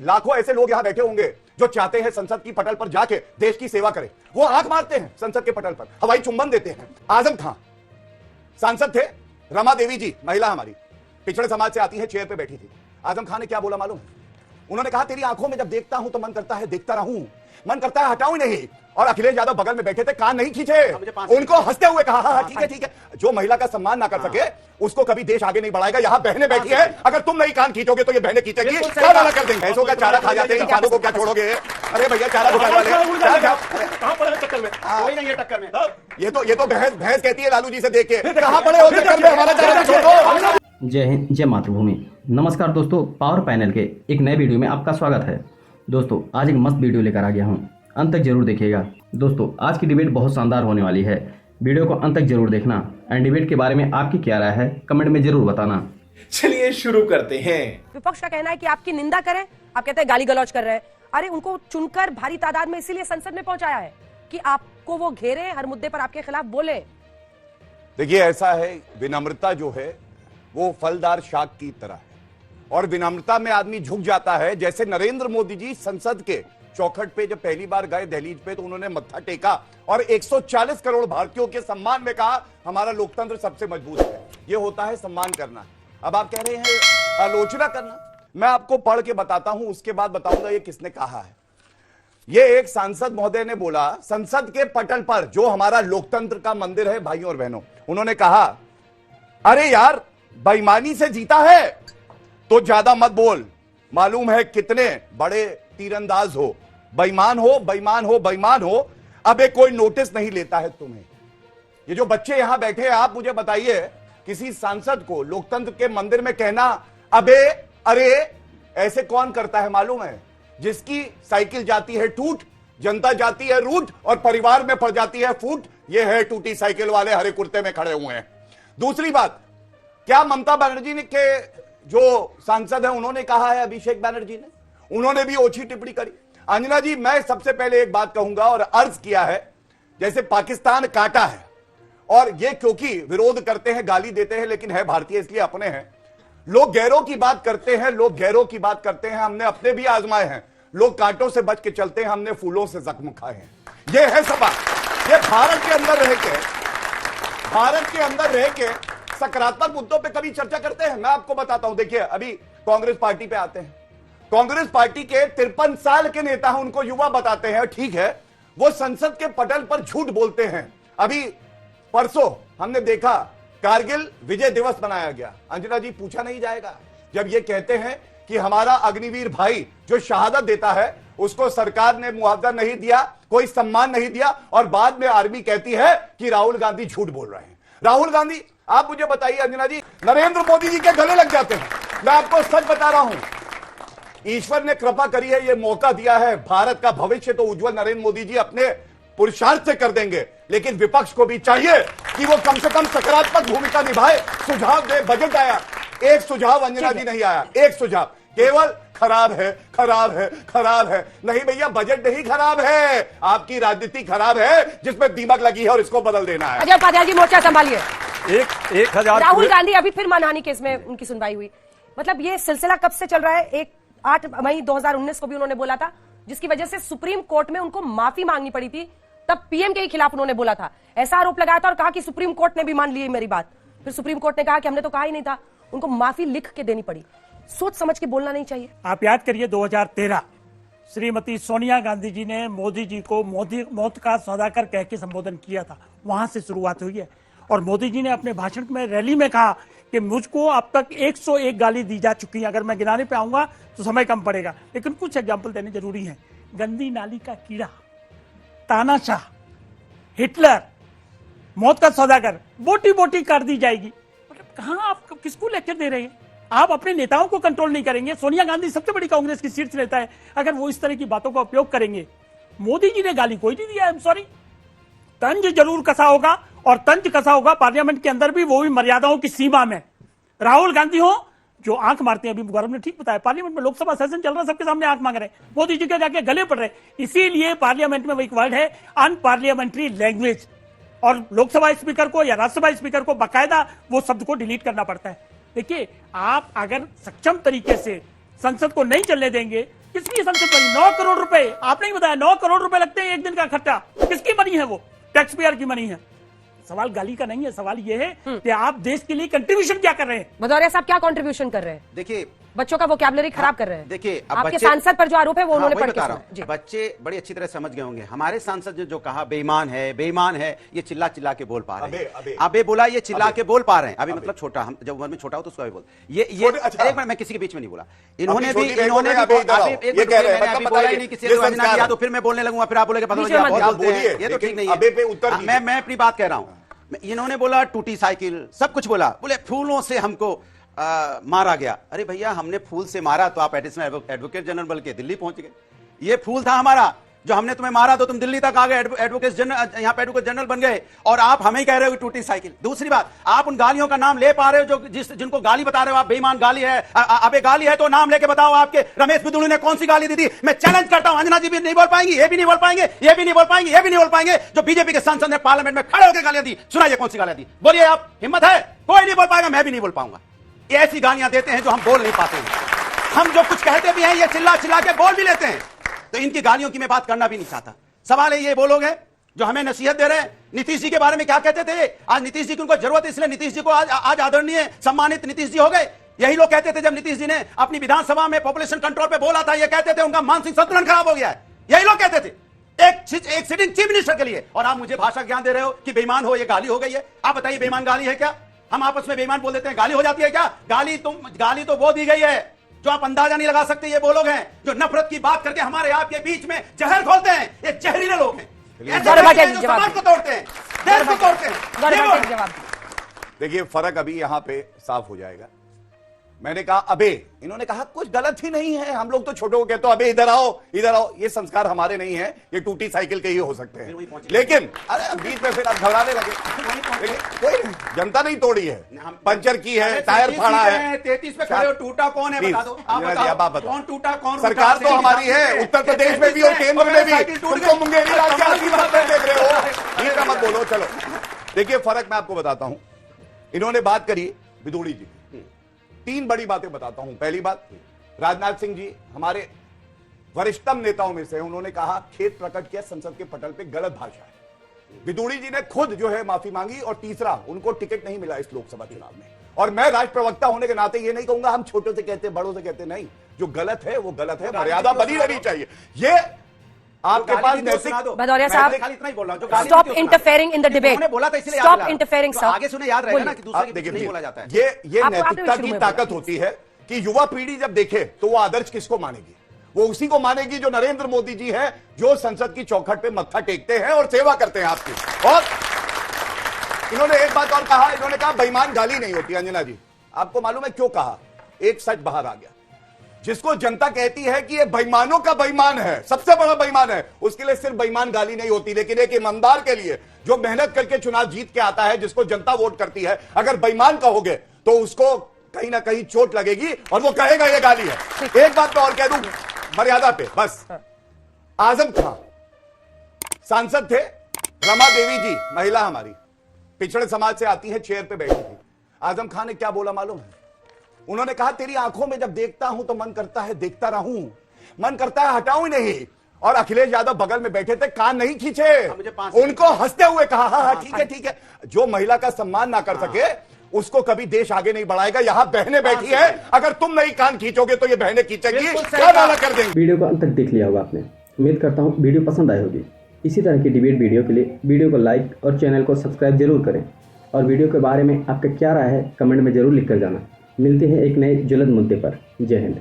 लाखों ऐसे लोग यहां बैठे होंगे जो चाहते हैं संसद की पटल पर जाके देश की सेवा करें। वो आंख मारते हैं संसद के पटल पर, हवाई चुंबन देते हैं। आजम खान सांसद थे, रमा देवी जी महिला हमारी पिछड़े समाज से आती है, चेयर पे बैठी थी। आजम खान ने क्या बोला मालूम है? उन्होंने कहा तेरी आंखों में जब देखता हूं तो मन करता है देखता रहूं, मन करता है हटाऊं नहीं। और अखिलेश यादव बगल में बैठे थे, कान नहीं खींचे, उनको हंसते हुए कहा हाँ ठीक है ठीक है। जो महिला का सम्मान ना कर सके उसको कभी देश आगे नहीं बढ़ाएगा। यहां बहनें बैठी है, अगर तुम नहीं कान खींचोगे तो ये बहनें खींचेगी, क्या वाला कर देंगे। भैंसों का चारा खा जाते हैं, इंसानों को क्या छोड़ोगे? अरे भैया चारा घुटाने वाले कहां पड़े चक्कर में? कोई नहीं है टक्कर में। ये तो भैंस कहती है लालू जी से देख के, कहां पड़े हो चक्कर में, हमारा चारा छोड़ दो। जय हिंद, जय मातृभूमि। नमस्कार दोस्तों, पावर पैनल के एक नए वीडियो में आपका स्वागत है। दोस्तों आज एक मस्त वीडियो लेकर आ गया हूँ, अंत तक जरूर देखिएगा। दोस्तों आज की डिबेट बहुत शानदार होने वाली है, वीडियो को अंत तक जरूर देखना। एंड डिबेट के बारे में आपकी क्या राय है कमेंट में जरूर बताना। चलिए शुरू करते हैं। विपक्ष का कहना है कि आपकी निंदा करें, आप कहते हैं गाली गलौज कर रहे हैं। अरे उनको चुनकर भारी तादाद में इसीलिए संसद में पहुंचाया है कि आपको वो घेरे, हर मुद्दे पर आपके खिलाफ बोले। देखिए ऐसा है, विनम्रता जो है वो फलदार शाक की तरह है और विनम्रता में आदमी झुक जाता है। जैसे नरेंद्र मोदी जी संसद के चौखट पे जब पहली बार गए दहलीज पे तो उन्होंने मत्था टेका और 140 करोड़ भारतीयों के सम्मान में कहा हमारा लोकतंत्र सबसे मजबूत है। ये होता है सम्मान करना। अब आप कह रहे हैं आलोचना करना, मैं आपको पढ़ के बताता हूं, उसके बाद बताऊंगा ये किसने कहा है। ये एक सांसद महोदय ने बोला संसद के पटल पर, जो हमारा लोकतंत्र का मंदिर है भाइयों और बहनों, उन्होंने कहा अरे यार बेईमानी से जीता है तो ज्यादा मत बोल, मालूम है कितने बड़े तीरंदाज हो, बेईमान हो बेईमान हो बेईमान हो, अबे कोई नोटिस नहीं लेता है तुम्हें। ये जो बच्चे यहां बैठे हैं, आप मुझे बताइए किसी सांसद को लोकतंत्र के मंदिर में कहना अबे अरे ऐसे कौन करता है मालूम है? जिसकी साइकिल जाती है टूट, जनता जाती है रूट और परिवार में पड़ जाती है फूट। ये है टूटी साइकिल वाले हरे कुर्ते में खड़े हुए हैं। दूसरी बात, क्या ममता बनर्जी ने के जो सांसद है उन्होंने कहा है, अभिषेक बनर्जी ने, उन्होंने भी ओछी टिप्पणी करी। अंजना जी मैं सबसे पहले एक बात कहूंगा और अर्ज किया है, जैसे पाकिस्तान काटा है और ये क्योंकि विरोध करते हैं गाली देते हैं लेकिन है भारतीय इसलिए अपने हैं। लोग गैरों की बात करते हैं, लोग गैरों की बात करते हैं, हमने अपने भी आजमाए हैं। लोग कांटों से बच के चलते हैं, हमने फूलों से जख्म खाए हैं। ये है सभा, ये भारत के अंदर रह के सकारात्मक मुद्दों पे कभी चर्चा करते हैं। मैं आपको बताता हूं, देखिए अभी कांग्रेस पार्टी पे आते हैं। कांग्रेस पार्टी के 53 साल के नेता हैं, उनको युवा बताते हैं, ठीक है, वो संसद के पटल पर झूठ बोलते हैं। अभी परसों हमने देखा कारगिल विजय दिवस मनाया गया। अंजना जी पूछा नहीं जाएगा जब ये कहते हैं कि हमारा अग्निवीर भाई जो शहादत देता है उसको सरकार ने मुआवजा नहीं दिया, कोई सम्मान नहीं दिया, और बाद में आर्मी कहती है कि राहुल गांधी झूठ बोल रहे हैं। राहुल गांधी, आप मुझे बताइए अंजना जी, नरेंद्र मोदी जी के गले लग जाते हैं। मैं आपको सच बता रहा हूं, ईश्वर ने कृपा करी है, ये मौका दिया है, भारत का भविष्य तो उज्जवल नरेंद्र मोदी जी अपने पुरुषार्थ से कर देंगे, लेकिन विपक्ष को भी चाहिए कि वो कम से कम सकारात्मक भूमिका निभाए, सुझाव दे। बजट आया, एक सुझाव अंजना जी नहीं आया, एक सुझाव, केवल खराब है खराब है खराब है। नहीं भैया, बजट नहीं खराब है, आपकी राजनीति खराब है जिसमें दीमक लगी है और इसको बदल देना है। अजय उपाध्याय जी मोर्चा संभालिए। 1000 राहुल गांधी, अभी फिर मानहानि केस में उनकी सुनवाई हुई। मतलब ये सिलसिला कब से चल रहा है? 8 मई 2019 को भी उन्होंने बोला था, जिसकी वजह से सुप्रीम कोर्ट में उनको माफी मांगनी पड़ी थी। तब पीएम के खिलाफ उन्होंने बोला था, ऐसा आरोप लगाया था और कहा कि सुप्रीम कोर्ट ने भी मान ली मेरी बात। फिर सुप्रीम कोर्ट ने कहा कि हमने तो कहा ही नहीं था, उनको माफी लिख के देनी पड़ी। सोच समझ के बोलना नहीं चाहिए। आप याद करिए 2013 श्रीमती सोनिया गांधी जी ने मोदी जी को मौत का सौदागर कह के संबोधन किया था, वहां से शुरुआत हुई है। और मोदी जी ने अपने भाषण में रैली में कहा कि मुझको अब तक 101 गाली दी जा चुकी है, अगर मैं गिनाने पे आऊंगा तो समय कम पड़ेगा, लेकिन कुछ एग्जाम्पल देने जरूरी है। गंदी नाली का कीड़ा, तानाशाह, हिटलर, मौत का सौदागर, बोटी बोटी कर दी जाएगी। मतलब कहां आप किसको लेक्चर दे रहे हैं? आप अपने नेताओं को कंट्रोल नहीं करेंगे। सोनिया गांधी सबसे बड़ी कांग्रेस की शीर्ष नेता है, अगर वो इस तरह की बातों का उपयोग करेंगे। मोदी जी ने गाली कोई नहीं दिया, आई एम सॉरी। तंज जरूर कसा होगा, और तंज कसा होगा पार्लियामेंट के अंदर भी, वो भी मर्यादाओं की सीमा में। राहुल गांधी हो जो आंख मारते हैं, अभी गौरव ने ठीक बताया, पार्लियामेंट में लोकसभा सेशन चल रहा है, सबके सामने आंख मांग रहे हैं, मोदी जी के जाके गले पड़ रहे हैं। इसीलिए पार्लियामेंट में वो एक वर्ड है अनपार्लियामेंट्री लैंग्वेज, और लोकसभा स्पीकर को या राज्यसभा स्पीकर को बाकायदा वो शब्द को डिलीट करना पड़ता है। देखिए, आप अगर सक्षम तरीके से संसद को नहीं चलने देंगे किसकी संसद बनी? 9 करोड़ रुपए, आपने ही बताया 9 करोड़ रुपए लगते हैं एक दिन का खर्चा। किसकी मनी है वो? टैक्स पेयर की मनी है। सवाल गाली का नहीं है, सवाल ये है कि आप देश के लिए कंट्रीब्यूशन क्या कर रहे हैं। भदौरिया साहब क्या कंट्रीब्यूशन कर रहे हैं? देखिए, बच्चों का वोकैबुलरी खराब कर रहे हैं। देखिए, अब आपके बच्चे- सांसद पर जो आरोप है वो उन्होंने वही पढ़ के बता रहा सुनाया। हूं। जी। बच्चे बड़ी अच्छी तरह समझ गए होंगे। हमारे सांसद ने जो कहा बेईमान है, बेईमान है, ये चिल्ला चिल्ला के बोल पा रहे हैं। अबे बोला, ये चिल्ला के बोल पा रहे हैं। अभी मतलब छोटा, हम जब उम्र में छोटा हो तो उसको अभी बोल ये अच्छा। एक मिनट, मैं किसी के बीच में नहीं बोला। इन्होंने भी अभी इन्होंने भी अभी इधर आओ। अभी- एक ये मिनट, कह रहे हैं, मैंने मतलब अभी बोला ही बताइए, नहीं किसी ये ने वंदना संस्कार किया है। तो फिर मैं बोलने लगूंगा, फिर आप बोलेंगे बीच में मत बहुत बोलिए, बोलते हैं, ये तो लेकिन ठीक नहीं अबे पे उत्तर है। दीजिए। मैं अपनी बात कह रहा हूं। इन्होंने बोला टूटी साइकिल, सब कुछ बोला, बोले फूलों से हमको मारा गया। अरे भैया, हमने फूल से मारा तो आप एडवोकेट जनरल बन के दिल्ली पहुंच गए। ये फूल था हमारा, जो हमने तुम्हें मारा तो तुम दिल्ली तक आ गए, एडवोकेट जनरल, यहाँ पे एडवोकेट जनरल बन गए, और आप हमें ही कह रहे हो टूटी साइकिल। दूसरी बात, आप उन गालियों का नाम ले पा रहे हो जो जिनको गाली बता रहे हो आप, बेईमान गाली है, अबे गाली है, तो नाम लेके बताओ आपके रमेश बिदुड़ी ने कौन सी गाली दी थी। मैं चैलेंज करता हूं, अंजना जी भी नहीं बोल पाएंगी, ये भी नहीं बोल पाएंगे, ये भी नहीं बोल पाएंगे, ये भी नहीं बोल पाएंगे। जो बीजेपी के सांसद ने पार्लियामेंट में खड़े होकर गालियां दी, सुनाइए कौन सी गालियां दी, बोलिए आप, हिम्मत है? कोई नहीं बोल पाएगा, मैं भी नहीं बोल पाऊंगा। ये ऐसी गालियां देते हैं जो हम बोल नहीं पाते हैं। हम जो कुछ कहते भी हैं, ये चिल्ला चिल्ला के बोल भी लेते हैं। तो इनकी गालियों की मैं बात करना भी नहीं चाहता। सवाल है, ये वो लोग हैं जो हमें नसीहत दे रहे हैं। नीतीश जी के बारे में क्या कहते थे? आज नीतीश जी की उनको जरूरत है, इसलिए नीतीश जी को आज आदरणीय सम्मानित नीतीश जी हो गए। यही लोग कहते थे जब नीतीश जी ने अपनी विधानसभा में पॉपुलेशन कंट्रोल पे बोला था, ये कहते थे उनका मानसिक संतुलन खराब हो गया है। यही लोग कहते थे एक सिटिंग चीफ मिनिस्टर के लिए, और आप मुझे भाषा ज्ञान दे रहे हो कि बेईमान हो, ये गाली हो गई है। आप बताइए, बेईमान गाली है क्या? हम आपस में बेईमान बोल देते हैं, गाली हो जाती है क्या? गाली तो वो दी गई है जो आप अंदाजा नहीं लगा सकते। ये वो लोग हैं जो नफरत की बात करके हमारे आपके बीच में जहर घोलते हैं। ये जहरीले लोग हैं, ऐसे गौरव लोग हैं भट्ट जो जवाब समाज को तोड़ते हैं, देश को तोड़ते हैं। गौरव ये वो भट्ट हैं। जवाब। देखिए, फर्क अभी यहां पे साफ हो जाएगा। मैंने कहा अबे, इन्होंने कहा कुछ गलत ही नहीं है, हम लोग तो छोटे को कहते हो अबे इधर आओ इधर आओ। ये संस्कार हमारे नहीं है, ये टूटी साइकिल के ही हो सकते हैं। लेकिन अरे बीच में फिर आप घबराने लगे। लेकिन कोई नहीं, जनता नहीं तोड़ी है, पंचर की है, टायर फाड़ा है। 33 पे खड़े हो, टूटा कौन है बता दो। आप बताओ कौन टूटा, कौन सरकार तो हमारी है, उत्तर प्रदेश में भी और केंद्र में भी। तुमको मुंगेरी लाल के आदमी बातें देख रहे हो, ये मत बोलो। चलो देखिए, फर्क मैं आपको बताता हूं। इन्होंने बात करी बिदुड़ी जी, 3 बड़ी बातें बताता हूं। पहली बात, राजनाथ सिंह जी हमारे वरिष्ठतम नेताओं में से, उन्होंने कहा खेद प्रकट किया संसद के पटल पे गलत भाषा है। बिदुड़ी जी ने खुद जो है माफी मांगी। और तीसरा, उनको टिकट नहीं मिला इस लोकसभा चुनाव में। और मैं राष्ट्र प्रवक्ता होने के नाते ये नहीं कहूंगा हम छोटों से कहते बड़ों से कहते, नहीं, जो गलत है वो गलत है, मर्यादा बनी रहनी चाहिए। ये आपके पास नैतिक। भदौरिया साहब, इतना ही बोल रहा हूं, जो गाली स्टॉप दी थी, इंटरफेयरिंग इन द डिबेट। उन्होंने बोला था इसलिए याद स्टॉप दिला रहा हूं। इंटरफेयरिंग तो सर। आगे सुने, याद रहेगा ना कि दूसरे के देखिए, कुछ नहीं बोला जाता है। ये आपको आपने नैतिकता शुरू की में ताकत बोला। होती है कि युवा पीढ़ी जब देखे तो वो आदर्श किसको मानेगी? वो उसी को मानेगी जो नरेंद्र मोदी जी है, जो संसद की चौखट पे मत्था टेकते हैं और सेवा करते हैं आपकी। और इन्होंने एक बात और कहा, इन्होंने कहा बेईमान गाली नहीं होती। अंजना जी, आपको मालूम है क्यों कहा? एक सच बाहर आ गया, जिसको जनता कहती है कि ये बेईमानों का बेईमान है, सबसे बड़ा बेईमान है, उसके लिए सिर्फ बेईमान गाली नहीं होती। लेकिन एक ईमानदार के लिए, जो मेहनत करके चुनाव जीत के आता है, जिसको जनता वोट करती है, अगर बेईमान कहोगे तो उसको कहीं ना कहीं चोट लगेगी और वो कहेगा ये गाली है। एक बात मैं और कह दूं मर्यादा पे, बस। आजम खान सांसद थे, रमा देवी जी महिला हमारी पिछड़े समाज से आती है, चेयर पे बैठी थी। आजम खान ने क्या बोला मालूम है? उन्होंने कहा तेरी आंखों में जब देखता हूं तो मन करता है देखता रहूं, मन करता है हटाऊं ही नहीं। और अखिलेश यादव बगल में बैठे थे, कान नहीं खींचे, उनको हंसते हुए कहा हाँ हाँ ठीक है ठीक है। जो महिला का सम्मान ना कर सके उसको कभी देश आगे नहीं बढ़ाएगा। यहां बहनें बैठी है, अगर तुम नहीं कान खींचोगे तो ये बहनें खींचेंगी, क्या वाला कर देंगी। वीडियो को अंत तक देख लिया होगा आपने। उम्मीद करता हूँ वीडियो पसंद आई होगी। इसी तरह की डिबेट वीडियो के लिए वीडियो को लाइक और चैनल को सब्सक्राइब जरूर करें। और वीडियो के बारे में आपका क्या राय है कमेंट में जरूर लिख कर जाना। मिलते हैं एक नए ज्वलंत मुद्दे पर। जय हिंद।